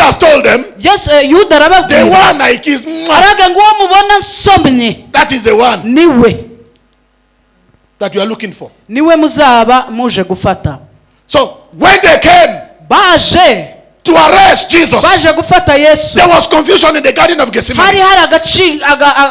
Judas told them, Yuda the arababwira one I kissed, araga ngo uwo mubona nsomye that is the one niwe that you are looking for. niwe muzaba muje gufata. So when they came Baje to arrest Jesus, baje gufata Yesu, there was confusion in the Garden of hari Gethsemane.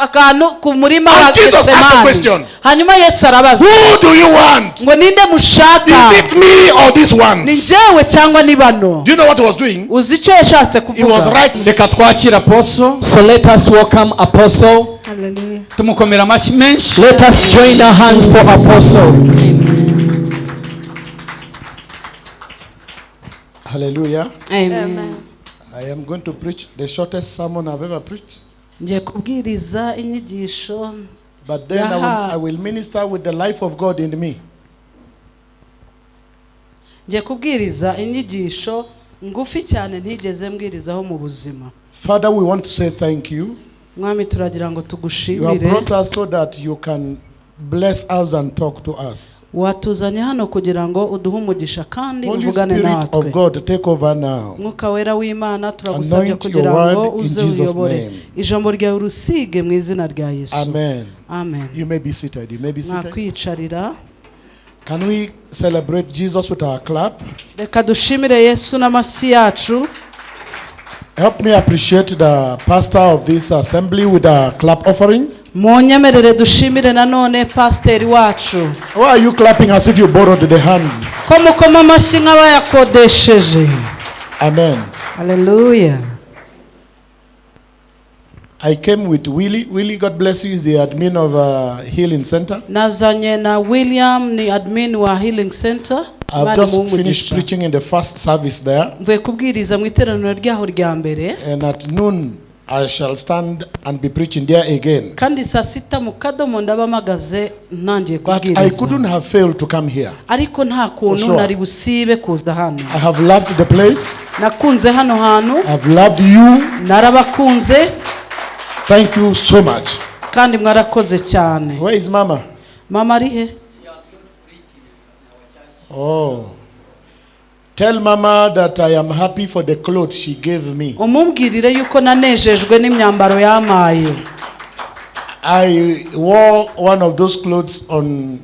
akantu ku murima wa And Jesus asked a Getsemani. question. Hanyuma Yesu arabaza Who do you want? ngo ninde mushaka, Is it me or these ni ones? njyewe cyangwa ni bano? Do you know what he was doing? Uzi icyo yashatse He was kuvuga? writing. Reka twakira apostle. So let us welcome Apostle. Hallelujah. Tumukomera amashyi menshi. Let us join our hands for Apostle. Hallelujah. Amen. I am going to preach the shortest sermon I've ever preached. Ngiye kubwiriza inyigisho, But then I will minister with the life of God in me. ngiye kubwiriza inyigisho ngufi cyane ntigeze mbwirizaho mu buzima. Father, we want to say thank you. Mwami turagira ngo You have tugushimire, brought us so that you can bless us and talk to us. watuzanye hano kugira ngo uduhe umugisha kandi Holy uvugane Spirit of natwe. God, take over now. Mwuka wera w'Imana turagusabye Anoint kugira your ngo word in uze Jesus' uyobore name. ijambo ryawe urusige mu izina rya Yesu. Amen. Amen. You may be seated. You may be seated. Mwakwicarira. Can we celebrate Jesus with our clap? Reka dushimire Yesu n'amashyi yacu. Help me appreciate the pastor of this assembly with a clap offering. Munyemerere dushimire nanone pasiteri wacu. Why are you clapping as if you borrowed the hands? Ko mukoma amashyi nk'abayakodesheje. Amen. Hallelujah. I came with Willie. Willie, God bless you, is the admin of Healing Center. Nazanye na William ni admin wa Healing Center. I've just finished preaching in the first service there. Mvuye kubwiriza mu iteraniro ryaho rya mbere. And at noon, I shall stand and be preaching there again. Kandi saa sita mu kadomo ndabamagaze ntangiye But I kubwiriza. couldn't have failed to come here. Ariko nta kuntu sure. nari busibe kuza hano. I have loved the place. Nakunze hano hantu. I've loved you. Narabakunze. Thank you so much. Kandi mwarakoze cyane. Where is Mama? Mama ari he? Oh. Tell Mama that I am happy for the clothes she gave me. Umumbwirire yuko nanejejwe n'imyambaro yamaye. I wore one of those clothes on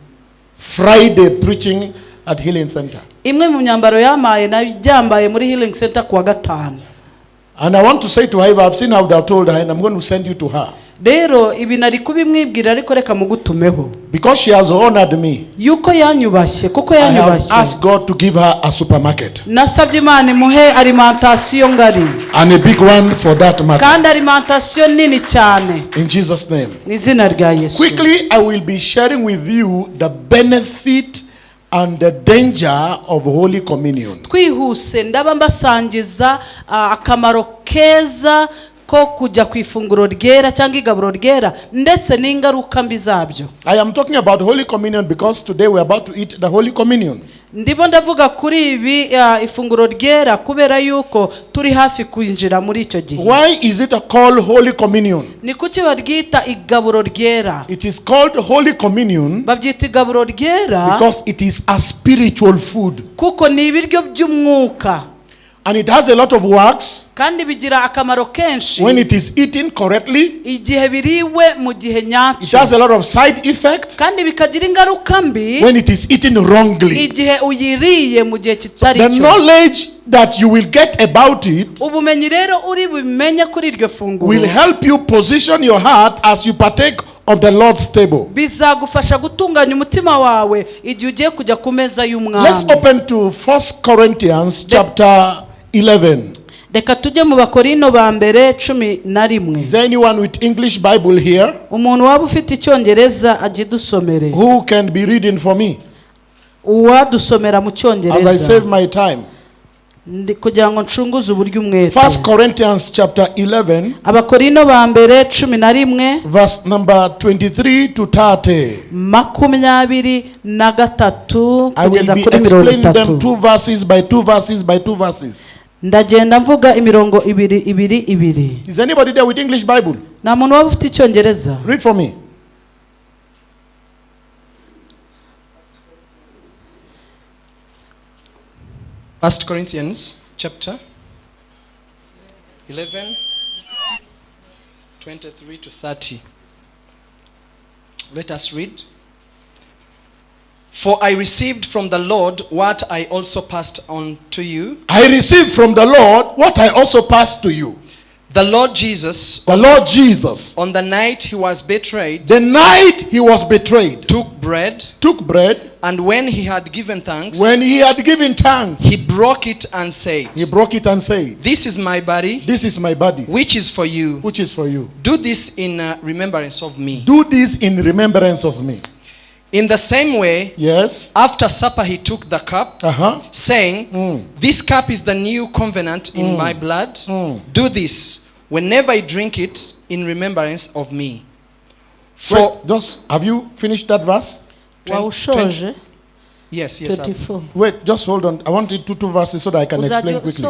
Friday preaching at Healing Center. Imwe mu myambaro yamaye nabyambaye muri Healing Center kuwa gatanu. And I want to say to her, if I've seen her, I would have told her, and I'm going to send you to her. Rero ibi nari kubimwibwira ariko reka mugutumeho. Because she has honored me. Yuko yanyubashye kuko I have yanyubashye. asked God to give her a supermarket. Nasabye Imana imuhe alimentation ngari. And a big one for that matter. Kandi alimentation nini cyane. In Jesus' name. Mu izina rya Yesu. Quickly, I will be sharing with you the benefit and the danger of Holy Communion. Twihuse ndaba mbasangiza akamaro keza ko kujya ku ifunguro ryera cyangwa igaburo ryera ndetse n'ingaruka mbi zabyo. I am talking about Holy Communion because today we are about to eat the Holy Communion. Ndibo ndavuga kuri ibi ifunguro ryera kubera yuko turi hafi kwinjira muri icyo gihe. Why is it called Holy Communion? Ni kuki baryita igaburo ryera? It is called Holy Communion Babyita igaburo ryera because it is a spiritual food. kuko ni ibiryo by'umwuka. And it has a lot of works Kandi bigira akamaro kenshi when it is eaten correctly. igihe biriwe mu gihe It nyacyo. has a lot of side effects Kandi bikagira ingaruka mbi when it is eaten wrongly. igihe uyiriye mu gihe kitari The cyo. knowledge that you will get about it Ubumenyi rero uri bumenye kuri iryo funguro will help you position your heart as you partake of the Lord's table. bizagufasha gutunganya umutima wawe igihe ugiye kujya ku meza y'umwami. Let's open to 1 Corinthians chapter 11. Reka tujye mu Bakorino ba mbere 11. Is there anyone with English Bible here Umuntu waba ufite icyongereza agidusomere. who can be reading for me Uwadusomera mu as I cyongereza. save my time? Kugira ngo ncunguze uburyo umwete. 1 Corinthians chapter 11 Abakorino ba mbere 11 verse number 23 to 30. 23 I will kugeza be kuri explaining them 30. two verses by two verses by two verses. Ndagenda mvuga imirongo ibiri. Is anybody there with English Bible? Nta muntu waba ufite icyongereza. Read for me. First Corinthians chapter 11, 23 to 30. Let us read. For I received from the Lord what I also passed on to you. I received from the Lord what I also passed to you. The Lord Jesus, on the night he was betrayed, took bread, and when he had given thanks, he broke it and said, This is my body, which is for you. Do this in remembrance of me. In the same way, after supper he took the cup, saying, This cup is the new covenant in my blood. Do this whenever you drink it in remembrance of me. Have you finished that verse? Yes. 24. Wait, just hold on. I want you to two verses so that I can explain quickly.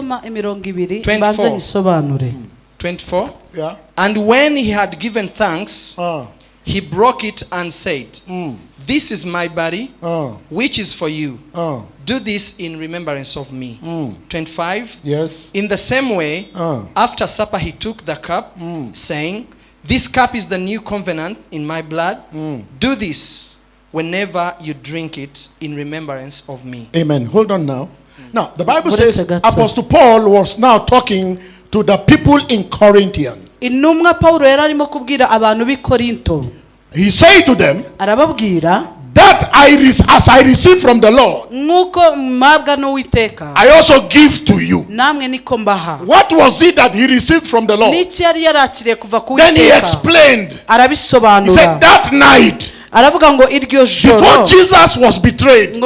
24. Yeah. And when he had given thanks, he broke it and said, This is my body, which is for you. Do this in remembrance of me. 25. Yes. In the same way, after supper he took the cup, saying, This cup is the new covenant in my blood. Do this whenever you drink it in remembrance of me. Amen. Hold on now. Now, the Bible says Apostle Paul was now talking to the people in Corinthian. He said to them, that as I received from the Lord, I also give to you. What was it that he received from the Lord? Then he explained. He said that night, before Jesus was betrayed, he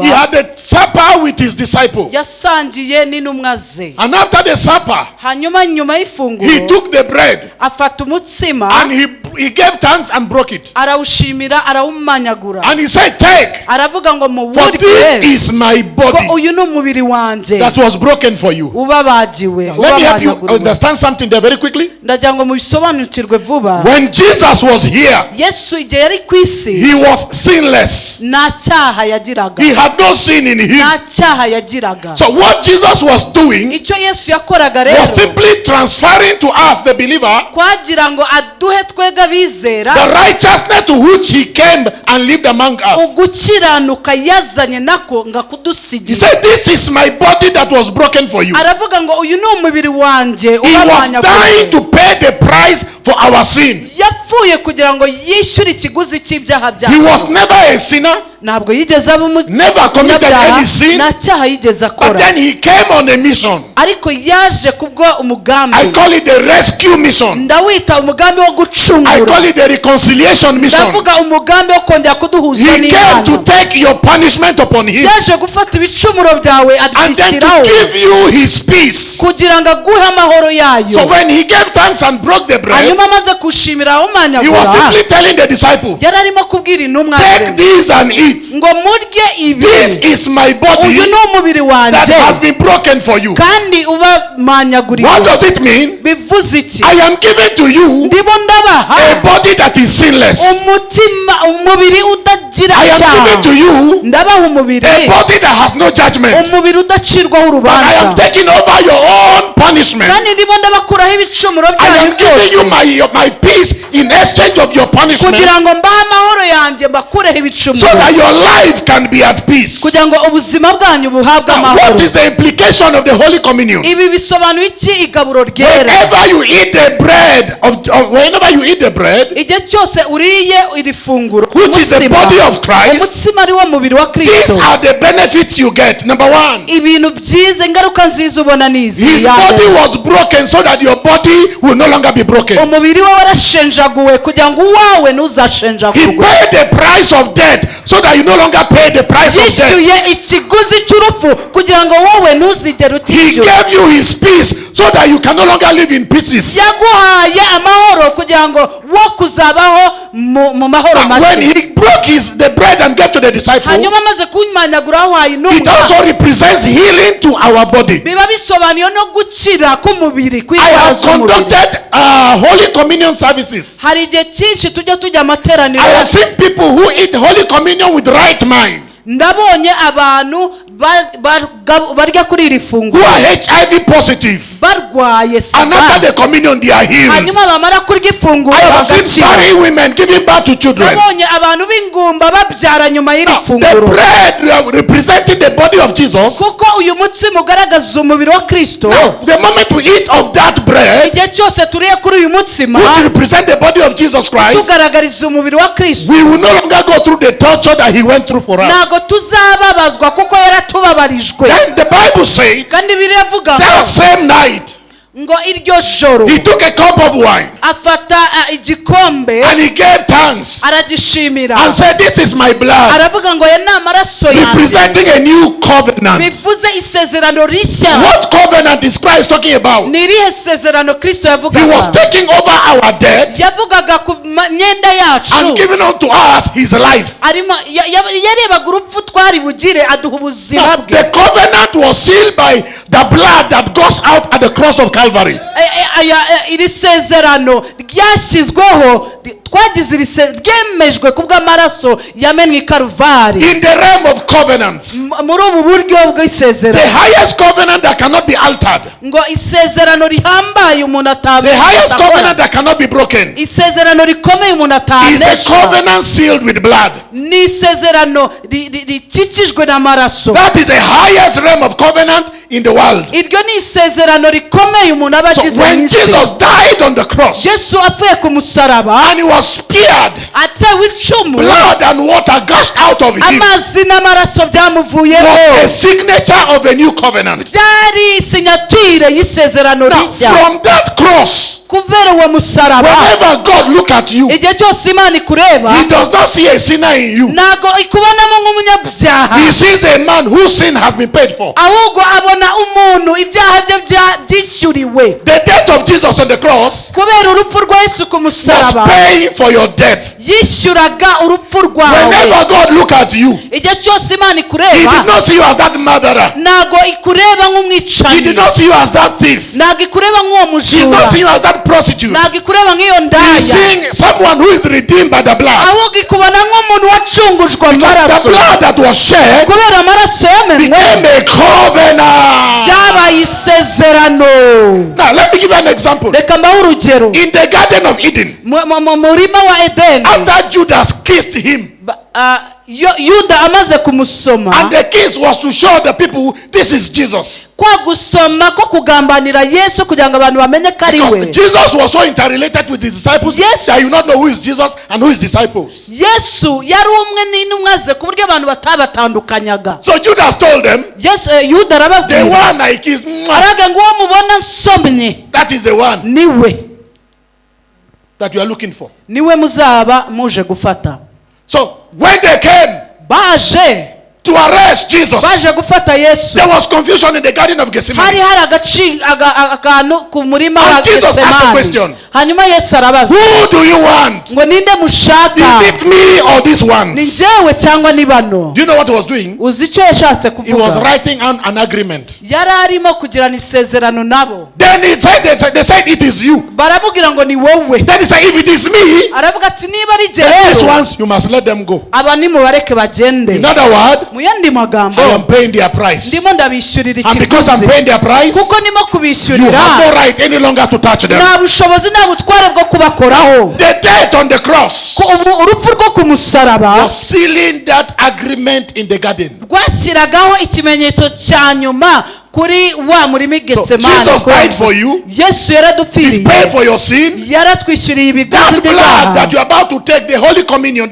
had a supper with his disciples. And after the supper, he took the bread and he gave thanks and broke it. And he said, Take, for this is my body that was broken for you. Now, let me help you understand something there very quickly. When Jesus was here, he was sinless. He had no sin in him. So what Jesus was doing was simply transferring to us, the believer, the righteousness to which he came and lived among us. He said, This is my body that was broken for you. He was dying to pay the price for our sins. He was never a sinner, never committed any sin, but then he came on a mission. I call it the rescue mission. I call it the reconciliation mission. He came to take your punishment upon him and then to give you his peace. So when he gave thanks and broke the bread, he was simply telling the disciples, Take this and eat. This is my body that has been broken for you. What does it mean? I am giving to you a body that is sinless. I am giving to you a body that has no judgment. But I am taking over your own punishment. I am giving you my peace in exchange of your punishment, so that your life can be at peace. Now, what is the implication of the Holy Communion? Whenever you eat the bread, which is the body of Christ, these are the benefits you get. Number one, his body was broken so that your body will no longer be broken. He paid the price of death so that you no longer pay the price of death. He gave you his peace so that you can no longer live in pieces. When he broke the bread and gave to the disciples, it also represents healing to our body. I have conducted Holy Communion services. I have seen people who eat Holy Communion with right mind. barya kuri iri who funguro are HIV positive, barwaye and after sida the communion they are healed. hanyuma bamara kurya ifunguro I have seen bagakira. married women giving birth to children. nabonye abantu b'ingumba babyara nyuma y'iri Now, the funguro bread representing the body of Jesus. kuko uyu mutsima ugaragaza umubiri wa Kristo. Now, the moment we eat of that bread, igihe cyose turiye kuri uyu mutsima which represent the body of Jesus Christ, tugaragariza umubiri wa Kristo, we will no longer go through the torture that he went through for ntago us. tuzababazwa kuko yaratubabarijwe. Then the Bible says kandi biravuga that same night ngo iryo joro he took a cup of wine afata igikombe and he gave thanks aragishimira and said, "This is my blood, aravuga ngo aya ni amaraso yanjye representing a new covenant." bivuze isezerano rishya. What covenant is Christ talking about? ni irihe sezerano Kristo He was yavugaga? taking over our debt yavugaga ku myenda and yacu giving unto us his life. arimo yarebaga urupfu twari bugire aduha ubuzima Now, bwe. the covenant was sealed by the blood that goes out at the cross of Calvary. iri sezerano ryashyizweho twagize ryemejwe kubw'amaraso yamenwe i Karuvari. In the realm of covenants, muri ubu buryo the bw'isezerano highest covenant that cannot be altered, ngo isezerano rihambaye umuntu the highest atabona, covenant that cannot be broken, isezerano rikomeye umuntu is a atanesha covenant sealed with blood. ni isezerano rikikijwe n'amaraso. That is the highest realm of covenant in the world. iryo ni isezerano rikomeye umuntu aba So agize when mu isi. Jesus died on the cross Yesu apfuye ku musaraba and he was speared, atewe icumu, blood and water gushed out of him, amazi n'amaraso was a byamuvuyeho, signature of a new covenant. byari sinyatire y'isezerano Now, rishya. from that cross, kubera uwo musaraba whenever God look at you, igihe cyose Imana ikureba he does not see a sinner in you. ntago ikubonamo nk'umunyabyaha, He sees a man whose sin has been paid for. ahubwo abona umuntu ibyaha bye byishyuriwe. The death of Jesus on the cross kubera urupfu rwa Yesu ku was musaraba paying for your debt. yishyuraga urupfu rwawe. Whenever God look at you, igihe cyose Imana he ikureba did not see you as that murderer. ntago ikureba He nk'umwicanyi, did not see you as that thief. ntago ikureba nk'uwo He did mujura, not see you as that prostitute. ntago ikureba nk'iyo He ndaya, is seeing someone who is redeemed by the blood. ahubwo ikubona nk'umuntu wacungujwe Because the amaraso. blood that was shed kubera amaraso yamenwe became a covenant. byabaye isezerano. Now let me give you an example. reka mbahe urugero. In the Garden of Eden, mu murima wa Edeni, after Judas kissed him, Yuda amaze kumusoma, and the kiss was to show the people this is Jesus. kwa gusoma ko kugambanira Yesu kugira ngo abantu bamenye ko ari Because we. Jesus was so interrelated with his disciples Yes. that you not know who is Jesus and who is disciples. Yesu yari umwe n'intumwa ze ku buryo abantu batabatandukanyaga. So Judas told them, Yuda the arababwira, one I kissed, araga ngo uwo mubona nsomye that is the one niwe, that you are looking for. niwe muzaba muje gufata. So when they came baje to arrest Jesus, baje gufata Yesu, there was confusion in the Garden of hari Gethsemane. akantu ku murima wa And Jesus asked a Getsemani. question. hanyuma Yesu arabaza Who do you want? ngo ninde mushaka, Is it me or these ni ones? njyewe cyangwa ni bano? Do you know what he was doing? uzi icyo yashatse He was kuvuga? writing an agreement. yari arimo kugirana isezerano nabo. Then they said it is you. baramubwira ngo ni wowe. Then he said, if it is me, aravuga ati niba ari jye then these rero ones you must let them go. aba nimubareke bagende. In other words, mu yandi magambo, I am paying their price. ndimo ndabishyurira And because I'm ikiguzi, paying their price, kuko ndimo you kubishyurira, have no right any longer to touch them. nta bushobozi nta butware bwo kubakoraho. The death on the cross urupfu rwo ku musaraba was sealing that agreement in the garden. rwashyiragaho ikimenyetso cya nyuma kuri wa murima i So Getsemani. Jesus died for you. Yesu He yaradupfiriye, paid for your sin. yaratwishyuriye ibiguzi That blood that by'ibyaha. you're about to take, the Holy Communion,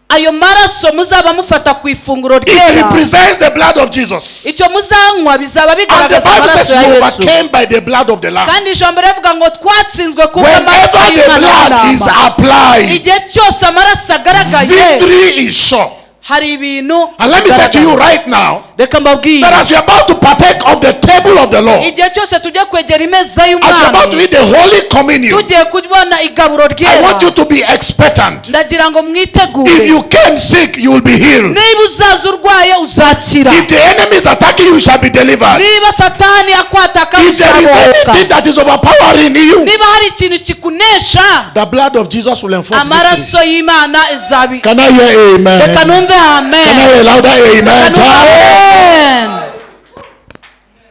ayo maraso muzaba mufata ku ifunguro it ryera, represents the blood of Jesus. icyo muzanywa bizaba And the bigaragaza Bible says amaraso ya we Yesu. overcame by the blood of the Lamb. kandi ijambo rivuga ngo twatsinzwe ku bw'amaraso Whenever the y'Imana blood is n'intama. applied, igihe cyose amaraso agaragaye victory is sure. hari ibintu And let me say to you right now, reka mbabwire, that as you're about to partake of the table of the Lord, igihe cyose tujya kwegera imeza as you're about to y'umwami eat the Holy Communion, tugiye kubona igaburo I ryera, want you to be expectant. ndagira ngo If mwitegure. you came sick, you will be healed. Niba uzaza urwaye uzakira. If the enemy is attacking you, you shall be delivered. Niba satani akwataka If there is uzabohoka. anything that is overpowering you, Niba hari ikintu kikunesha, the blood of Jesus will enforce victory. amaraso y'Imana izabi. Can I hear amen? Reka numve amen. Can I hear louder amen? Reka numve amen.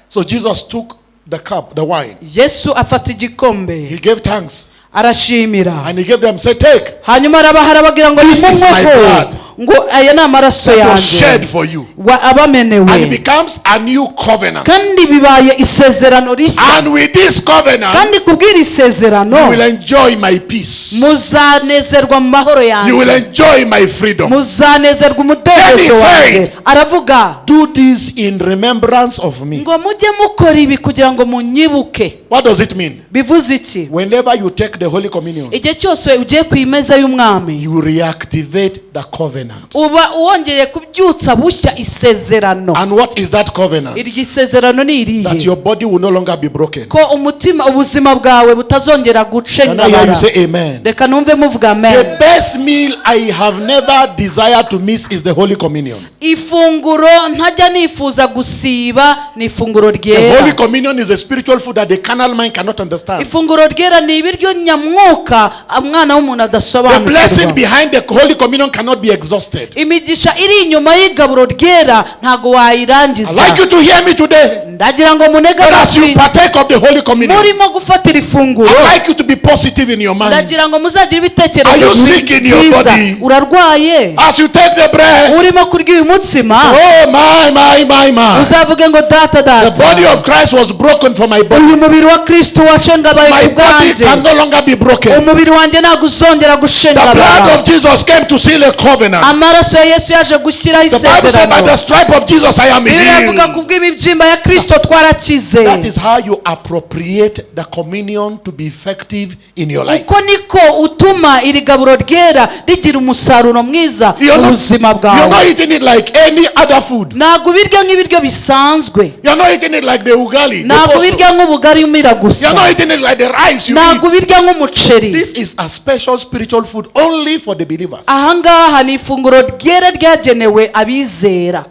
So Jesus took the cup, the wine. Yesu afata igikombe, He gave thanks arashimira, and he gave them, say, take. hanyuma arabaha arabagira ngo This is my nimunyweho, blood ngo aya ni amaraso that was shed yanjye for you. abamenewe, And it becomes a new covenant. kandi bibaye isezerano rishya, And with this covenant, kandi kubw'iri you sezerano will enjoy my peace. muzanezerwa mu mahoro You will yanjye, enjoy my freedom. muzanezerwa Then umudendezo he wanjye. said, Aravuga do this in remembrance of me. ngo mujye mukora ibi kugira ngo munyibuke. What does it mean? Bivuze iki? Whenever you take the Holy Communion, Igihe cyose ugiye ku imeza y'umwami, you reactivate the covenant. uba wongeye kubyutsa bushya isezerano. And what is that covenant? Iryo isezerano ni That irihe? your body will no longer be broken. Ko umutima ubuzima bwawe butazongera Can I hear you gucengabara. say amen? Reka numve muvuga The amen. best meal I have never desired to miss is the Holy Communion. Ifunguro ntajya nifuza gusiba ni ifunguro The Holy ryera. Communion is a spiritual food that the carnal mind cannot understand. Ifunguro ryera ni ibiryo nyamwuka umwana w'umuntu The blessing adasobanukirwa. behind the Holy Communion cannot be exhausted. Imigisha iri inyuma y'igaburo ryera ntago I'd wayirangiza. like you to hear me today. Ndagira ngo munege But as you amatwi, partake of the Holy Communion, murimo gufatira ifunguro, I'd like you to be positive in your mind. ndagira ngo muzagire Are ibitekerezo you sick in your byiza. body? Urarwaye, As you take the bread, urimo kurya uyu mutsima, oh my. uzavuge ngo data The body data, of Christ was broken for my body. uyu mubiri wa Kristo washengabaye My ku body bwanjye, can no longer be broken. umubiri wanjye ntabwo uzongera The blood gushengabara. of Jesus came to seal a covenant. Amaraso ya Yesu yaje gushyiraho The Bible said, by the isezerano. stripe of Jesus I am Bibiliya ivuga healed. ku bw'imibyimba ya Kristo twarakize. That is how you appropriate the communion to be effective in your life. Uko niko utuma iri gaburo ryera rigira umusaruro mwiza mu buzima You're bwawe. not eating it like any other food. Ntabwo ubirya nk'ibiryo bisanzwe, You're not eating it like the ugali. the ntabwo poso. ubirya nk'ubugari umira You're gusa, not eating it like the rice you ntabwo eat. ubirya nk'umuceri. This is a special spiritual food only for the believers. Ahangaha ni ifunguro ryera ryagenewe abizera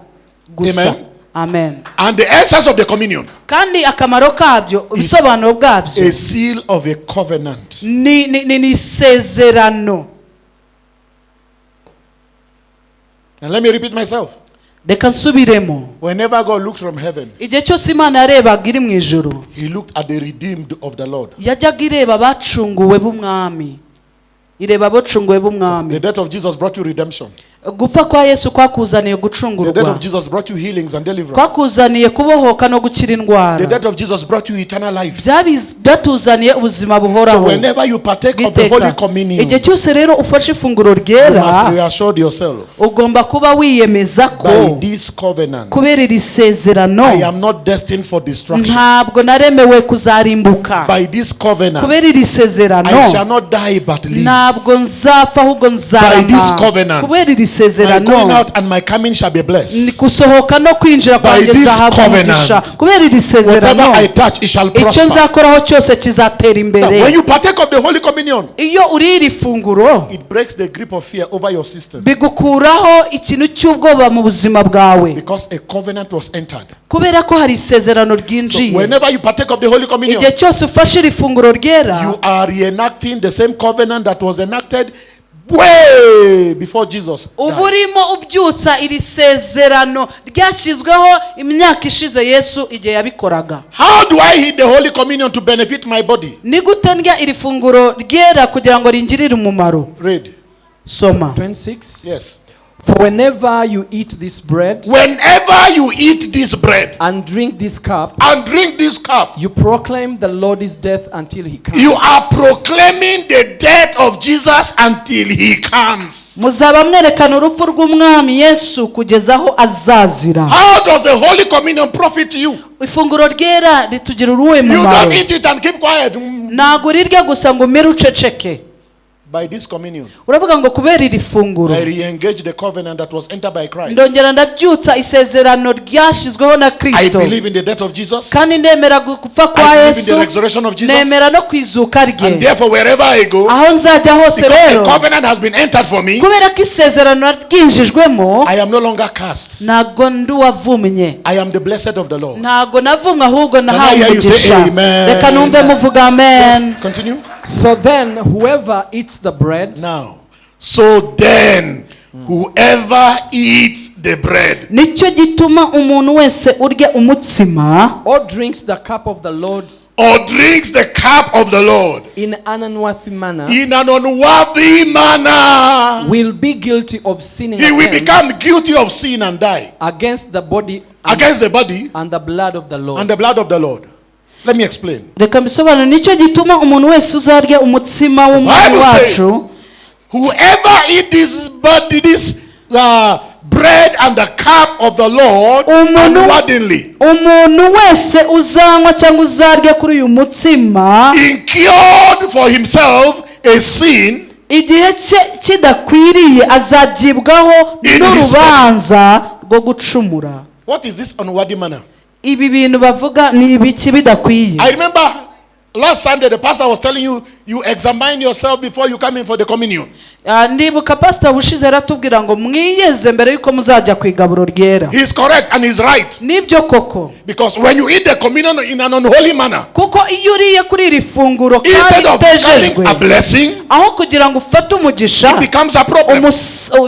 gusa. Amen. Amen. And the essence of the communion, Kandi akamaro kabyo, ubusobanuro bwabyo a seal of a covenant. ni isezerano. And let me repeat myself. Reka nsubiremo. Whenever God looked from heaven, Igihe cyose Imana yarebaga iri mu ijuru, he looked at the redeemed of the Lord. yajyaga ireba abacunguwe b'umwami, ireba abacunguwe b'umwami. The death of Jesus brought you redemption. Gupfa kwa Yesu kwakuzaniye The death gucungurwa, of Jesus brought you healings and deliverance. kwakuzaniye kubohoka no gukira The indwara, death of Jesus brought you eternal life. byatuzaniye ubuzima So buhoraho whenever you partake of the Holy bw'iteka. Communion, Igihe cyose rero ufashe ifunguro you must ryera, reassure yourself, ugomba kuba wiyemeza by ko this covenant, kubera iri sezerano I am not destined for destruction. ntabwo naremewe kuzarimbuka. By this covenant, Kubera iri sezerano I shall not die but live. ntabwo nzapfa ahubwo By this nzarama. covenant, Kubera iri My going sezerano out and my coming shall be ni blessed. gusohoka no kwinjira kwanjye this nzahabwa umugisha. covenant, Kubera iri Whatever sezerano I touch, it shall icyo prosper. nzakoraho cyose kizatera Now, imbere. when you partake of the Holy Communion, Iyo uriye iri funguro it breaks the grip of fear over your system, bigukuraho ikintu cy'ubwoba mu buzima bwawe, because a covenant was entered. kubera ko hari isezerano So ryinjiye. whenever you partake of the Holy Communion, Igihe cyose ufashe iri funguro ryera, you are reenacting the same covenant that was enacted way before Jesus uba died. urimo ubyutsa iri sezerano ryashyizweho imyaka ishize Yesu igihe yabikoraga. How do I eat the Holy Communion to benefit my body? Ni gute ndya iri funguro ryera kugira ngo ringirire umumaro? Read. Soma. 26. Yes. For whenever you eat this bread Whenever you eat this bread and drink this cup, and drink this cup, you proclaim the Lord's death until he comes. you are proclaiming the death of Jesus until he comes. Muzaba mwerekana urupfu rw'umwami Yesu kugeza aho azazira. How does the Holy Communion profit you? Ifunguro ryera ritugira uruhe You mumaro? don't eat it and keep quiet. Ntabwo urirya gusa ngo umere uceceke. By this communion, uravuga ngo kubera iri funguro I re-engage the covenant that was entered by Christ. ndongera ndabyutsa isezerano ryashizweho na I Kristo believe in the death of Jesus. kandi nemera gupfa kwa I believe in Yesu the resurrection of Jesus. nemera no kwizuka And rye therefore, wherever I go, aho nzajya hose because rero the covenant has been entered for me, kubera ko isezerano ryinjijwemo I am no longer cast. ntago ndi uwavumye I am the blessed of the Lord. ntago navumwe ahubwo I nahawe hear you say umugisha amen? reka numve muvuga amen. Continue. So then, whoever eats the bread Now, so then, whoever eats the bread nicyo gituma umuntu wese urya umutsima or drinks the cup of the Lord or drinks the cup of the Lord in an unworthy manner in an unworthy manner, will be guilty of sinning he will against, become guilty of sin and die against the body and, against the body and the blood of the Lord. and the blood of the Lord. Let me explain. reka mbisobanure nicyo gituma umuntu wese uzarya umutsima w'umwami Bible says, wacu whoever eat this bread and the cup of the Lord unwittingly, umuntu wese uzanywa cyangwa uzarya kuri uyu mutsima incurred for himself a sin igihe cye kidakwiriye azagibwaho n'urubanza rwo gucumura. What is this unworthy manner? Ibi bintu bavuga ni ibiki bidakwiye. I remember last Sunday the pastor was telling you, you examine yourself before you come in for the communion. Ndibuka pastor bushize aratubwira ngo mwiyeze mbere yuko muzajya ku igaburo ryera. He is correct and he is right. Nibyo koko. Because when you eat the communion in an unholy manner, kuko iyo uriye kuri iri funguro instead kandi of becoming a utejejwe blessing, aho kugira ngo ufate umugisha it becomes a problem.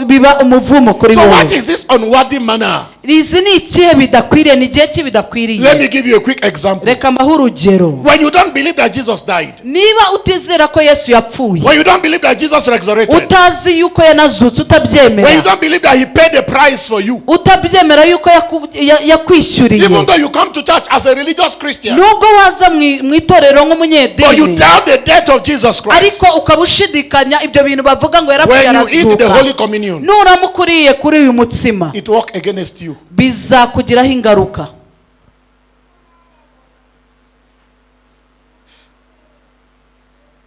biba umuvumo kuri So wowe. what is this unworthy manner? Izi ni ikihe bidakwiriye, ni igihe kibidakwiriye. Let me give you a quick example. Reka mbahe urugero. When you don't believe that Jesus died, niba utizera ko Yesu yapfuye, when you don't believe that Jesus resurrected, utazi yuko yanazutse, utabyemera, when you don't believe that he paid the price for you, utabyemera yuko yakwishyuriye, even though you come to church as a religious Christian, nubwo waza mu itorero but you nk'umunyedini doubt the death of Jesus Christ, ariko ukaba ushidikanya ibyo bintu bavuga ngo yarapfuye when you eat the arazuka, Holy Communion, nuramukuriye kuri uyu mutsima it work against you. bizakugiraho ingaruka.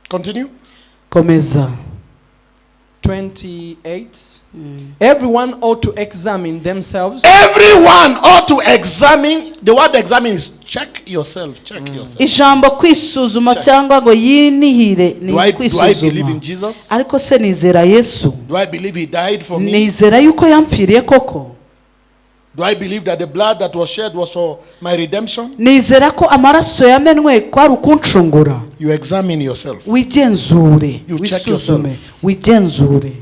Continue. Komeza. 28. Everyone ought to examine themselves. Everyone ought to examine. The word examine is check yourself. Check yourself. Ijambo kwisuzuma cyangwa ngo yinihire ni Do I believe kwisuzuma. in Jesus? Ariko se nizera Yesu? Do I believe he died for me? Nizera yuko yampfiriye koko? Do I believe that the blood that was shed was for my redemption? Nizera ko amaraso yamenwe kwari ukuncungura? You examine yourself. Wigenzure, You check wisuzume, yourself. wigenzure.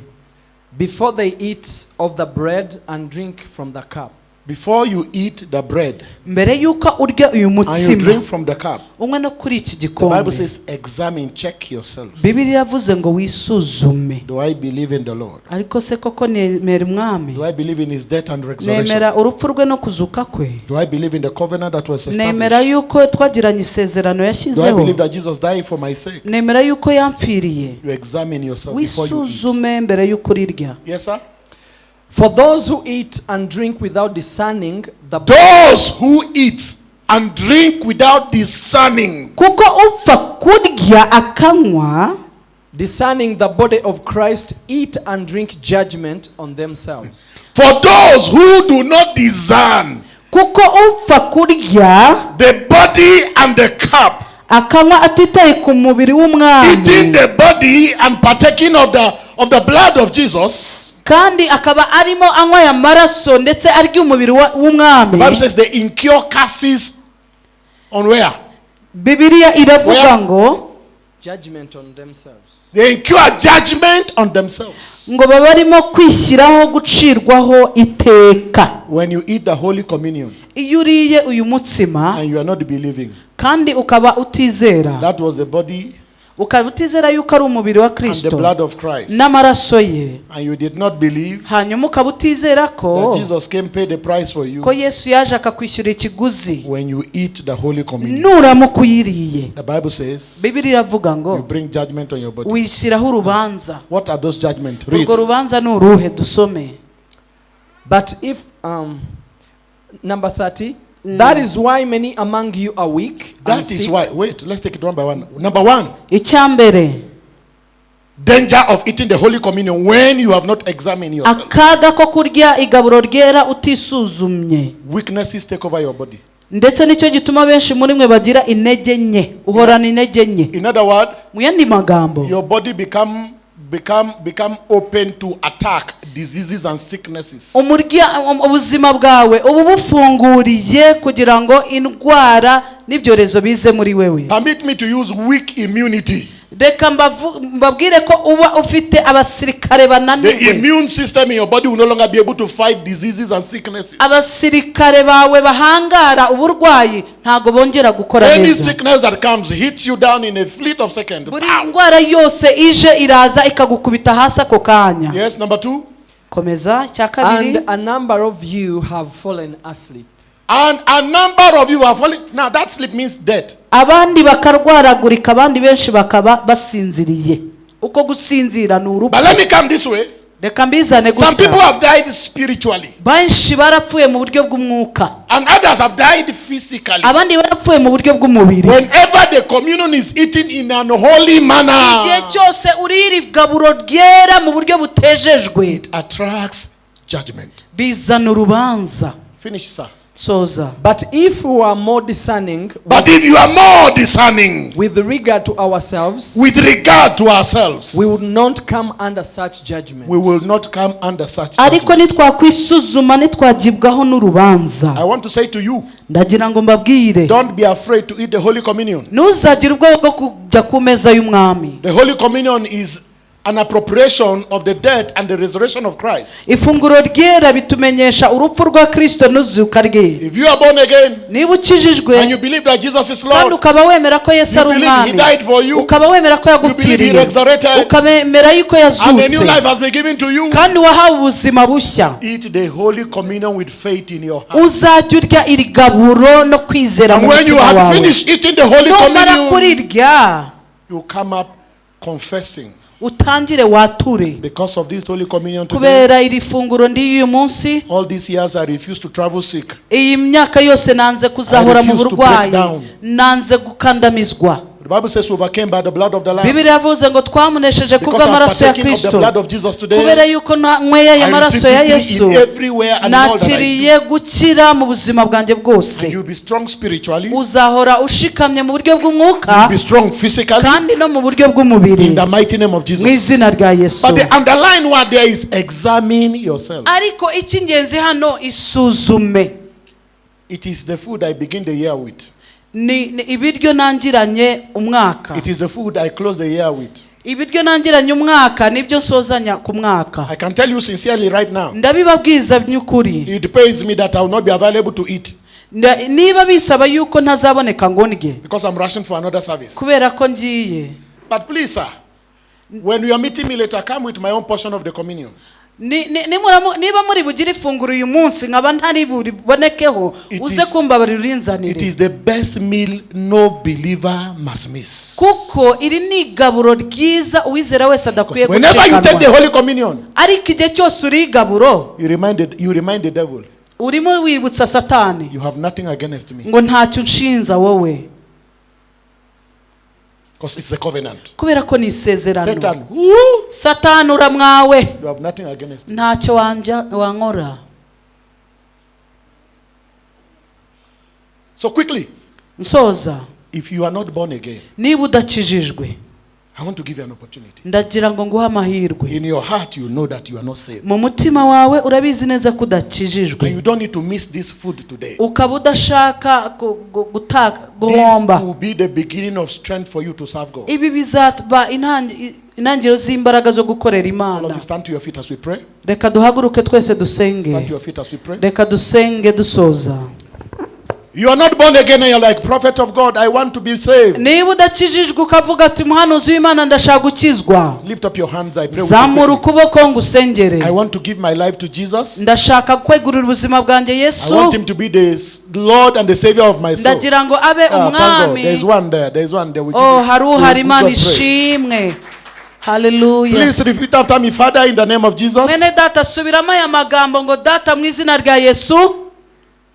Before they eat of the bread and drink from the cup. Before you eat the bread Mbere yuko urya uyu and you mutsima drink from the cup, umwe no kuri iki the Bible gikombe, says examine, check yourself. Bibiliya yavuze ngo wisuzume. Do I believe in the Lord? Ariko se koko nemera umwami? Do I believe in his death and resurrection? Nemera urupfu rwe no kuzuka kwe? Do I believe in the covenant that was Nemera established? yuko twagiranye isezerano Do I yashyizeho? believe that Jesus died for my sake? Nemera yuko yampfiriye? You examine yourself before you eat. Wisuzume mbere yuko urirya. Yes, sir? For those who eat and drink without discerning the Those who eat and drink without discerning. Kuko upfa kurya akanywa, discerning the body of Christ, eat and drink judgment on themselves. For those who do not discern kuko upfa kurya the body and the cup, akanywa atitaye ku mubiri w'umwami, eating the body and partaking of the blood of Jesus, kandi akaba arimo anywa ya maraso ndetse arya umubiri w'umwami. the Bible says they incur curses on where? Bibiliya iravuga ngo Judgment on themselves. They incur judgment on themselves. ngo baba barimo kwishyiraho gucirwaho iteka. When you eat the Holy Communion Iyo uriye uyu mutsima and you are not believing, kandi ukaba utizera, that was the body ukaba utizera yuko ari umubiri wa and the Kristo blood of Christ, n'amaraso ye, and you did not believe hanyuma ukaba utizera that ko Jesus came pay the price for you, Yesu yaje akakwishyura ikiguzi, when you eat the Holy Communion, nuramuka uyiriye, the Bible says Bibiliya iravuga ngo you bring judgment on your body. wishyiraho urubanza. What are those judgments? Read. Urwo rubanza ni uruhe? Dusome. But if number 30, that is why many among you are weak. That is why. Wait, let's take it one by one. Number one. Icyambere, danger of eating the Holy Communion when you have not examined yourself. akaga ko kurya igaburo ryera utisuzumye. Weaknesses take over your body. Ndetse nicyo gituma benshi muri mwe bagira intege nke, uhorana intege nke. In other words, mu yandi magambo, your body become open to attack diseases and sicknesses. ubuzima bwawe ubu bufunguriye kugira ngo indwara n'ibyorezo bize muri wewe. Permit me to use weak immunity. Reka mbabwire ko uba ufite abasirikare bananiwe. The immune system in your body will no longer be able to fight diseases and sicknesses. Abasirikare bawe bahangara uburwayi ntago bongera gukora neza. Any sickness that comes hits you down in a fleet of seconds. Buri ndwara yose ije iraza ikagukubita hasi ako kanya. Yes, number 2. Komeza cya kabiri. And a number of you have fallen asleep. And a number of you have fallen. Now that sleep means death. Abandi bakarwaragurika, abandi benshi bakaba basinziriye. Uko gusinzira ni urupfu. But let me come this way. Reka mbizane gutya. Some people have died spiritually. Benshi barapfuye mu buryo bw'umwuka. And others have died physically. Abandi barapfuye mu buryo bw'umubiri. Whenever the communion is eaten in an holy manner, igihe cyose urira igaburo ryera mu buryo butejejwe, it attracts judgment. Bizana urubanza. Finish, sir. Soza. But if we are more discerning, with regard to ourselves, we will not come under such judgment. Ariko nitwakwisuzuma nitwagibwaho n'urubanza. I want to say to you, ndagira ngo mbabwire, don't be afraid to eat the Holy Communion. Ntuzagire ubwoba bwo kujya ku meza y'umwami. The Holy Communion is an appropriation of the death and the resurrection of Christ. Ifunguro ryera bitumenyesha urupfu rwa Kristo n'uzuka rye. If you are born again, niba ukijijwe and you believe that Jesus is Lord, kandi ukaba wemera ko Yesu ari umwami, He died for you, ukaba wemera ko yagupfiriye, ukemera yuko yazutse, and a new life has been given to you, kandi wahawe ubuzima bushya, eat the Holy Communion with faith in your heart. Uzajya urya iri gaburo no kwizera mu mutima wawe. And when you have finished eating the Holy Communion, kurirya, you come up confessing. Utangire wature. Because of this Holy Communion today, kubera iri funguro ndiyo munsi, all these years I refuse to travel sick. Iyi myaka yose nanze kuzahora mu burwayi, nanze gukandamizwa. The Bible says we overcame by the blood of the Lamb. Bibiri yavuze ngo twamunesheje kubw'amaraso ya Kristo. Kubera yuko nyweye y'amaraso ya Yesu, nakiriye gukira mu buzima bwanjye bwose. You be strong spiritually. Uzahora ushikamye mu buryo bw'umwuka. You be strong physically. Kandi no mu buryo bw'umubiri. In the mighty name of Jesus. Mu izina rya Yesu. But the underlying word there is examine yourself. Ariko icy'ingenzi hano isuzume. It is the food I begin the year with. Ni ibiryo nangiranye umwaka. It is the food I close the year with. Ibiryo nangiranye umwaka nibyo nsozanya ku mwaka. I can tell you sincerely right now. Ndabibabwiza by'ukuri. It pains me that I will not be available to eat. Niba bisaba yuko ntazaboneka ngo ndye. Because I'm rushing for another service. Kubera ko ngiye. But please, sir, when you are meeting me later, come with my own portion of the communion. Niba muri bugire ifunguro uyu munsi nkaba ntari buribonekeho, uze kumbabarira urinzanire. It is the best meal no believer must miss. Kuko iri ni igaburo ryiza uwizera wese adakwiye gucikanwa. Whenever you take the Holy Communion, ariko igihe cyose uri igaburo, you remind the devil, urimo wibutsa Satani, you have nothing against me. Ngo ntacyo nshinza wowe. Because it's a covenant. Kubera ko ni isezerano. Satan, Satani uramwawe. You have nothing against me. Ntacyo wankora. So quickly, nsoza, if you are not born again, niba udakijijwe, I want to give you an opportunity. Ndagira ngo nguhe amahirwe. In your heart you know that you are not saved. Mu mutima wawe urabizi neza ko udakijijwe. And you don't need to miss this food today. Ukaba udashaka guhomba. This will be the beginning of strength for you to serve God. Ibi bizaba intangiriro z'imbaraga zo gukorera Imana. Stand to your feet as we pray. Reka duhaguruke twese dusenge. Stand to your feet as we pray. Reka dusenge dusoza. You are not born again and you're like, prophet of God, I want to be saved. Niba udakijijwe ukavuga ati muhanuzi w'Imana ndashaka gukizwa, lift up your hands, I pray. Zamura ukuboko ngusengere. I want to give my life to Jesus. Ndashaka kwegurira ubuzima bwanjye Yesu. I want him to be the Lord and the Savior of my soul. Ndagira ngo abe umwami. There is one there. There is one there. Hari Imana ishimwe. Hallelujah. Please repeat after me, Father, in the name of Jesus. Mwene data subiramo aya magambo ngo data mu izina rya Yesu.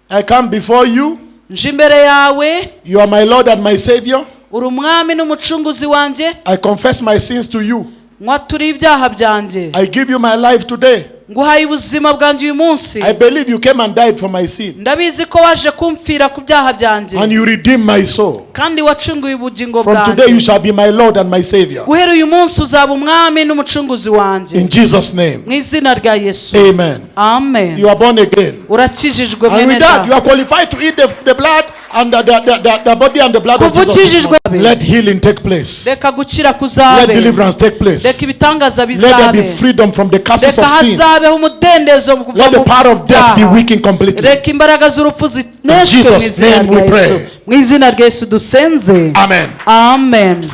I come before you. Njimbere yawe. You are my Lord and my Savior. Uri umwami n'umucunguzi wanje. I confess my sins to you. mwaturiye ibyaha byanjye. I give you my life today. Nguhaye ubuzima bwanjye uyu munsi. I believe you came and died for my sin. Ndabizi ko waje kumfira ku byaha byanjye. And you redeemed my soul. Kandi wacunguye ubugingo bwanjye. From today you shall be my Lord and my Savior. Guhera uyu munsi uzaba umwami n'umucunguzi wanjye. In Jesus' name. Mu izina rya Yesu. Amen. Amen. You are born again. Urakijijwe mwene. And with that you are qualified to eat the blood and the body and the blood of Jesus. Let healing take place. Reka gukira kuzabe. Let deliverance take place. Reka ibitangaza bizabe. Let there be freedom from the curses of sin. Hazabeho umudendezo kuva mu Let the power of death be weakened completely. Reka imbaraga z'urupfu zineshwe mu izina rya Yesu. Mu izina rya Yesu dusenze. Amen. Amen.